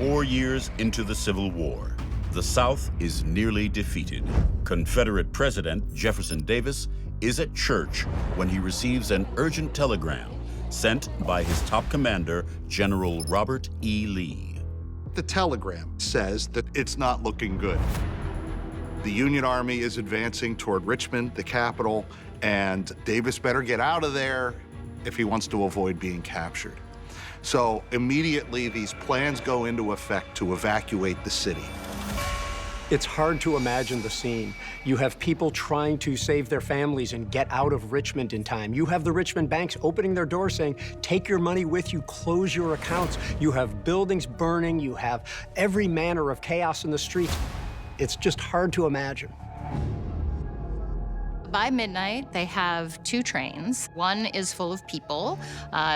4 years into the Civil War, the South is nearly defeated. Confederate President Jefferson Davis is at church when he receives an urgent telegram sent by his top commander, General Robert E. Lee. The telegram says that it's not looking good. The Union Army is advancing toward Richmond, the capital, and Davis better get out of there if he wants to avoid being captured. So immediately these plans go into effect to evacuate the city. It's hard to imagine the scene. You have people trying to save their families and get out of Richmond in time. You have the Richmond banks opening their doors saying, take your money with you, close your accounts. You have buildings burning. You have every manner of chaos in the streets. It's just hard to imagine. By midnight, they have 2 trains. One is full of people,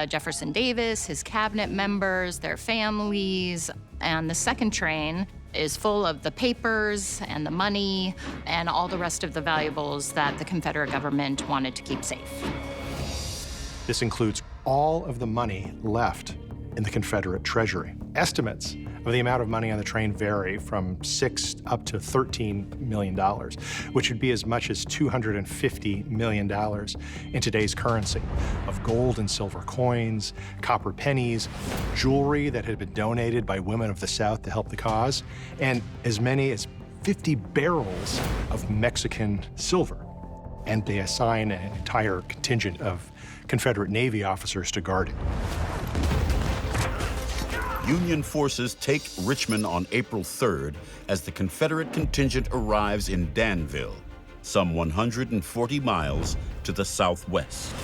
Jefferson Davis, his cabinet members, their families, and the second train is full of the papers and the money and all the rest of the valuables that the Confederate government wanted to keep safe. This includes all of the money left in the Confederate treasury. Estimates of the amount of money on the train vary from $6 up to $13 million, which would be as much as $250 million in today's currency, of gold and silver coins, copper pennies, jewelry that had been donated by women of the South to help the cause, and as many as 50 barrels of Mexican silver. And they assign an entire contingent of Confederate Navy officers to guard it. Union forces take Richmond on April 3rd as the Confederate contingent arrives in Danville, some 140 miles to the southwest.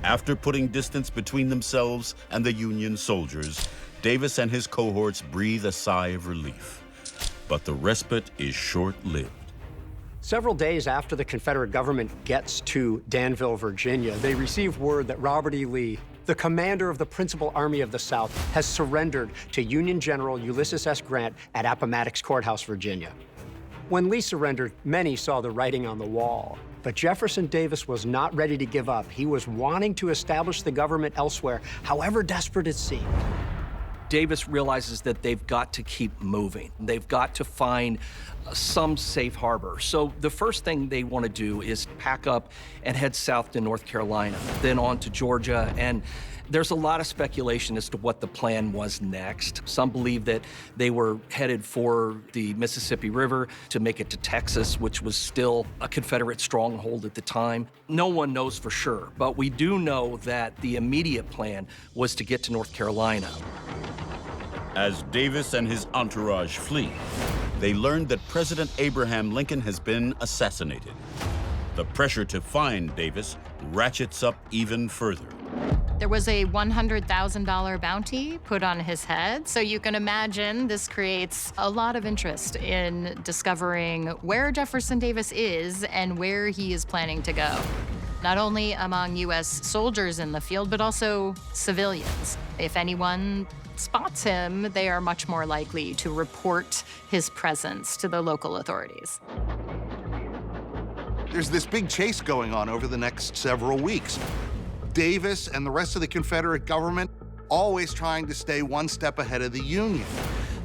After putting distance between themselves and the Union soldiers, Davis and his cohorts breathe a sigh of relief. But the respite is short-lived. Several days after the Confederate government gets to Danville, Virginia, they receive word that Robert E. Lee, the commander of the principal army of the South, has surrendered to Union General Ulysses S. Grant at Appomattox Courthouse, Virginia. When Lee surrendered, many saw the writing on the wall. But Jefferson Davis was not ready to give up. He was wanting to establish the government elsewhere, however desperate it seemed. Davis realizes that they've got to keep moving. They've got to find some safe harbor. So the first thing they want to do is pack up and head south to North Carolina, then on to Georgia. And there's a lot of speculation as to what the plan was next. Some believe that they were headed for the Mississippi River to make it to Texas, which was still a Confederate stronghold at the time. No one knows for sure, but we do know that the immediate plan was to get to North Carolina. As Davis and his entourage flee, they learned that President Abraham Lincoln has been assassinated. The pressure to find Davis ratchets up even further. There was a $100,000 bounty put on his head, so you can imagine this creates a lot of interest in discovering where Jefferson Davis is and where he is planning to go. Not only among U.S. soldiers in the field, but also civilians. If anyone spots him, they are much more likely to report his presence to the local authorities. There's this big chase going on over the next several weeks. Davis and the rest of the Confederate government always trying to stay one step ahead of the Union.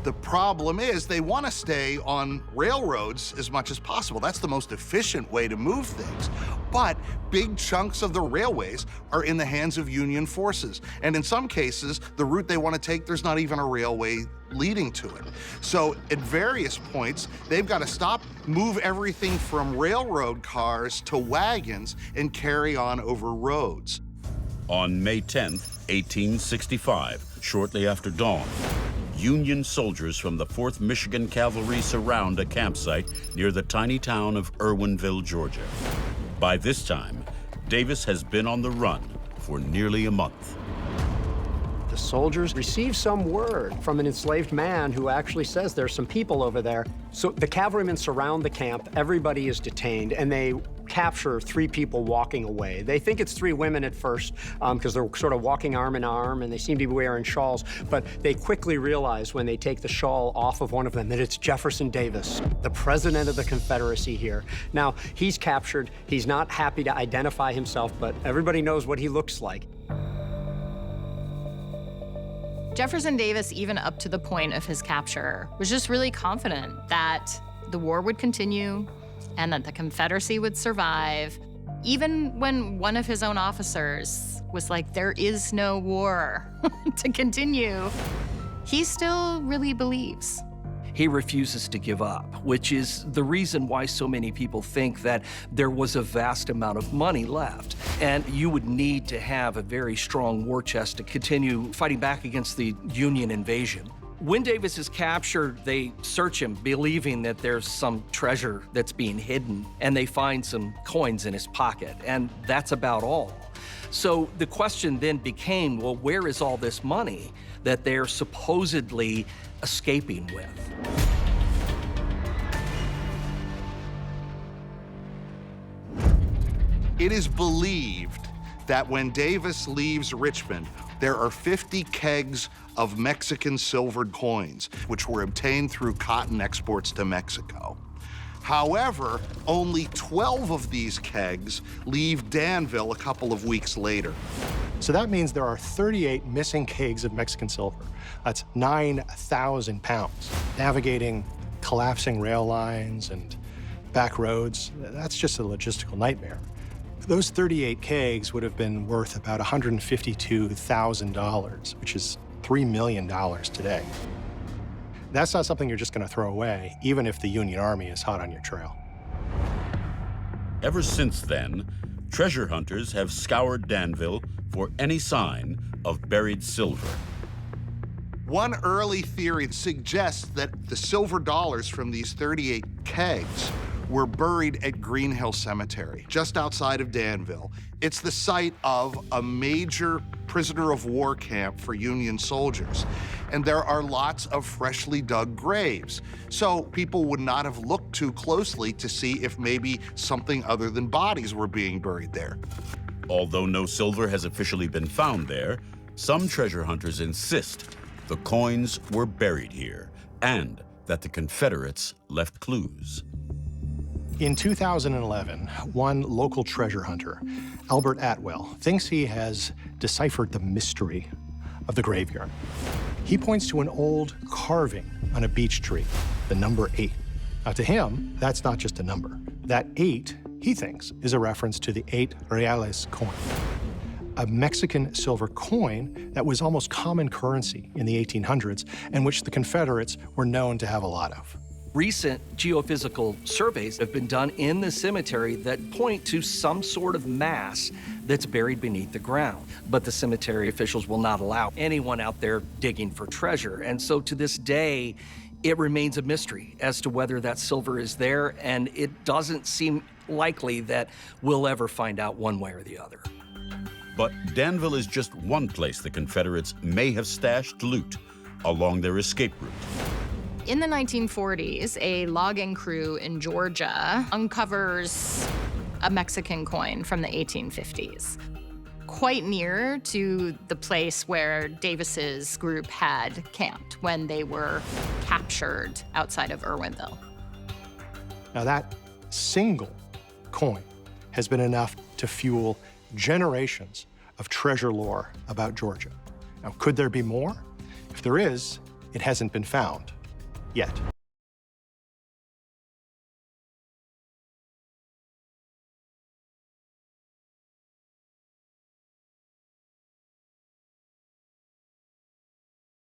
The problem is they want to stay on railroads as much as possible. That's the most efficient way to move things. But big chunks of the railways are in the hands of Union forces. And in some cases, the route they want to take, there's not even a railway leading to it. So at various points, they've got to stop, move everything from railroad cars to wagons, and carry on over roads. On May 10th, 1865, shortly after dawn, Union soldiers from the 4th Michigan Cavalry surround a campsite near the tiny town of Irwinville, Georgia. By this time, Davis has been on the run for nearly a month. The soldiers receive some word from an enslaved man who actually says there's some people over there. So the cavalrymen surround the camp, everybody is detained, and they capture 3 people walking away. They think it's 3 women at first because they're sort of walking arm in arm and they seem to be wearing shawls, but they quickly realize when they take the shawl off of one of them that it's Jefferson Davis, the president of the Confederacy here. Now, he's captured. He's not happy to identify himself, but everybody knows what he looks like. Jefferson Davis, even up to the point of his capture, was just really confident that the war would continue and that the Confederacy would survive, even when one of his own officers was like, there is no war to continue. He still really believes. He refuses to give up, which is the reason why so many people think that there was a vast amount of money left. And you would need to have a very strong war chest to continue fighting back against the Union invasion. When Davis is captured, they search him, believing that there's some treasure that's being hidden, and they find some coins in his pocket, and that's about all. So the question then became, well, where is all this money that they're supposedly escaping with? It is believed that when Davis leaves Richmond, there are 50 kegs of Mexican silvered coins, which were obtained through cotton exports to Mexico. However, only 12 of these kegs leave Danville a couple of weeks later. So that means there are 38 missing kegs of Mexican silver. That's 9,000 pounds. Navigating collapsing rail lines and back roads, that's just a logistical nightmare. Those 38 kegs would have been worth about $152,000, which is $3 million today. That's not something you're just going to throw away, even if the Union Army is hot on your trail. Ever since then, treasure hunters have scoured Danville for any sign of buried silver. One early theory suggests that the silver dollars from these 38 kegs were buried at Green Hill Cemetery, just outside of Danville. It's the site of a major prisoner of war camp for Union soldiers. And there are lots of freshly dug graves. So people would not have looked too closely to see if maybe something other than bodies were being buried there. Although no silver has officially been found there, some treasure hunters insist the coins were buried here and that the Confederates left clues. In 2011, one local treasure hunter, Albert Atwell, thinks he has deciphered the mystery of the graveyard. He points to an old carving on a beech tree, the number 8. Now, to him, that's not just a number. That 8, he thinks, is a reference to the 8 reales coin, a Mexican silver coin that was almost common currency in the 1800s and which the Confederates were known to have a lot of. Recent geophysical surveys have been done in the cemetery that point to some sort of mass that's buried beneath the ground. But the cemetery officials will not allow anyone out there digging for treasure. And so to this day, it remains a mystery as to whether that silver is there, and it doesn't seem likely that we'll ever find out one way or the other. But Danville is just one place the Confederates may have stashed loot along their escape route. In the 1940s, a logging crew in Georgia uncovers a Mexican coin from the 1850s, quite near to the place where Davis's group had camped when they were captured outside of Irwinville. Now, that single coin has been enough to fuel generations of treasure lore about Georgia. Now, could there be more? If there is, it hasn't been found yet.